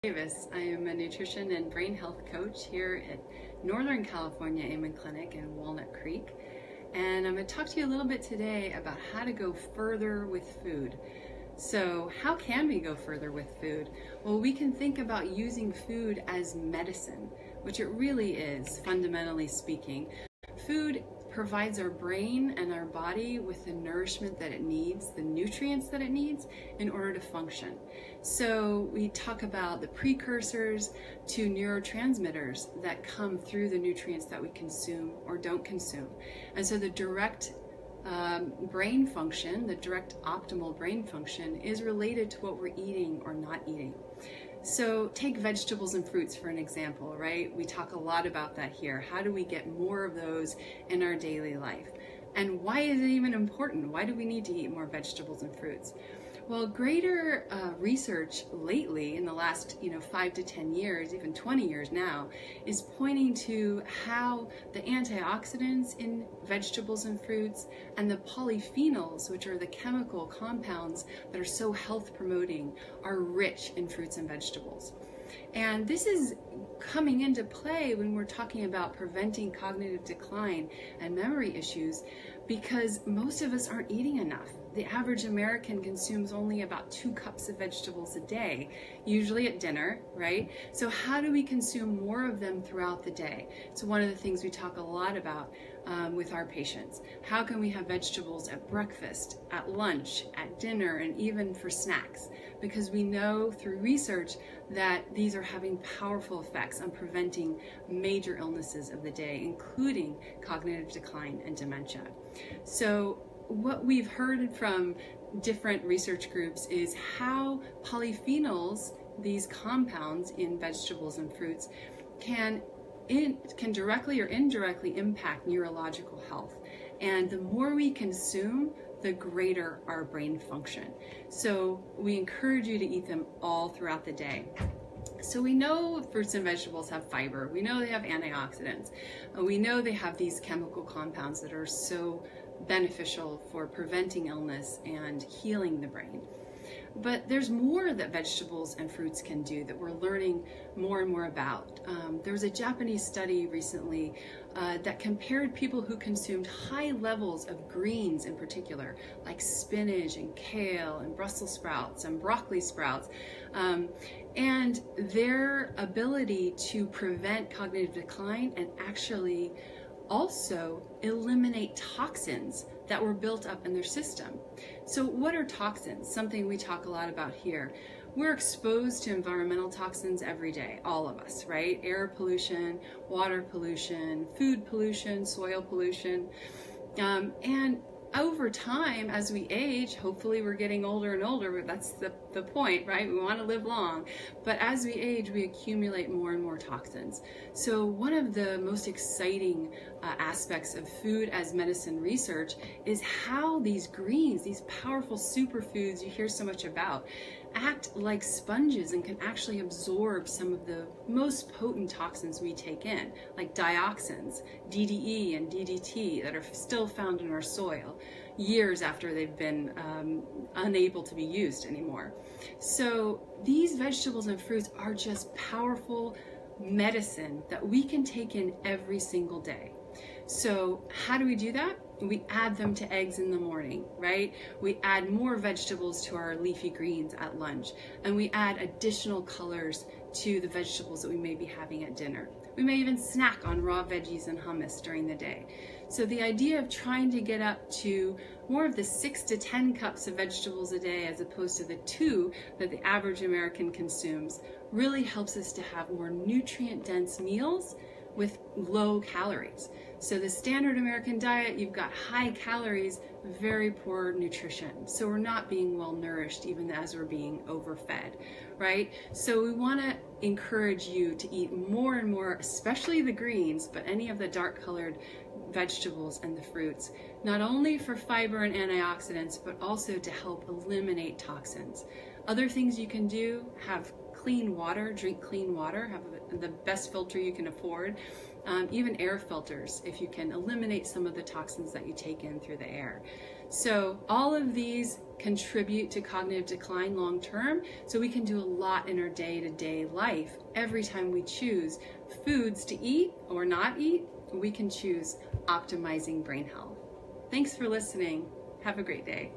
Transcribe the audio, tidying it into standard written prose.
Davis. I am a nutrition and brain health coach here at Northern California Amen Clinic in Walnut Creek. And I'm going to talk to you a little bit today about how to go further with food. So how can we go further with food? Well, we can think about using food as medicine, which it really is, fundamentally speaking. Food provides our brain and our body with the nourishment that it needs, the nutrients that it needs in order to function. So we talk about the precursors to neurotransmitters that come through the nutrients that we consume or don't consume. And so the direct brain function, the direct optimal brain function, is related to what we're eating or not eating. So take vegetables and fruits for an example, right? We talk a lot about that here. How do we get more of those in our daily life? And why is it even important? Why do we need to eat more vegetables and fruits? Well, greater research lately in the last 5 to 10 years, even 20 years now, is pointing to how the antioxidants in vegetables and fruits and the polyphenols, which are the chemical compounds that are so health promoting, are rich in fruits and vegetables. And this is coming into play when we're talking about preventing cognitive decline and memory issues, because most of us aren't eating enough. The average American consumes only about 2 cups of vegetables a day, usually at dinner, right? So how do we consume more of them throughout the day? So one of the things we talk a lot about with our patients. How can we have vegetables at breakfast, at lunch, at dinner, and even for snacks? Because we know through research that these are having powerful effects on preventing major illnesses of the day, including cognitive decline and dementia. So what we've heard from different research groups is how polyphenols, these compounds in vegetables and fruits, can directly or indirectly impact neurological health. And the more we consume, the greater our brain function. So we encourage you to eat them all throughout the day. So we know fruits and vegetables have fiber. We know they have antioxidants. We know they have these chemical compounds that are so beneficial for preventing illness and healing the brain. But there's more that vegetables and fruits can do that we're learning more and more about. There was a Japanese study recently that compared people who consumed high levels of greens in particular, like spinach and kale and Brussels sprouts and broccoli sprouts, and their ability to prevent cognitive decline and actually also eliminate toxins that were built up in their system. So what are toxins? Something we talk a lot about here. We're exposed to environmental toxins every day, all of us, right? Air pollution, water pollution, food pollution, soil pollution. And over time, as we age, hopefully we're getting older and older, but that's the point, right? We want to live long. But as we age, we accumulate more and more toxins. So one of the most exciting aspects of food as medicine research is how these greens, these powerful superfoods you hear so much about, act like sponges and can actually absorb some of the most potent toxins we take in, like dioxins, DDE and DDT, that are still found in our soil years after they've been unable to be used anymore. So these vegetables and fruits are just powerful medicine that we can take in every single day. So how do we do that? We add them to eggs in the morning, right? We add more vegetables to our leafy greens at lunch, and we add additional colors to the vegetables that we may be having at dinner. We may even snack on raw veggies and hummus during the day. So the idea of trying to get up to more of the 6 to 10 cups of vegetables a day as opposed to the 2 that the average American consumes really helps us to have more nutrient-dense meals with low calories. So the standard American diet, you've got high calories, very poor nutrition. So we're not being well nourished even as we're being overfed, right? So we want to encourage you to eat more and more, especially the greens, but any of the dark colored vegetables and the fruits, not only for fiber and antioxidants, but also to help eliminate toxins. Other things you can do: have clean water, drink clean water, have the best filter you can afford, even air filters, if you can eliminate some of the toxins that you take in through the air. So all of these contribute to cognitive decline long term, so we can do a lot in our day-to-day life. Every time we choose foods to eat or not eat, we can choose optimizing brain health. Thanks for listening. Have a great day.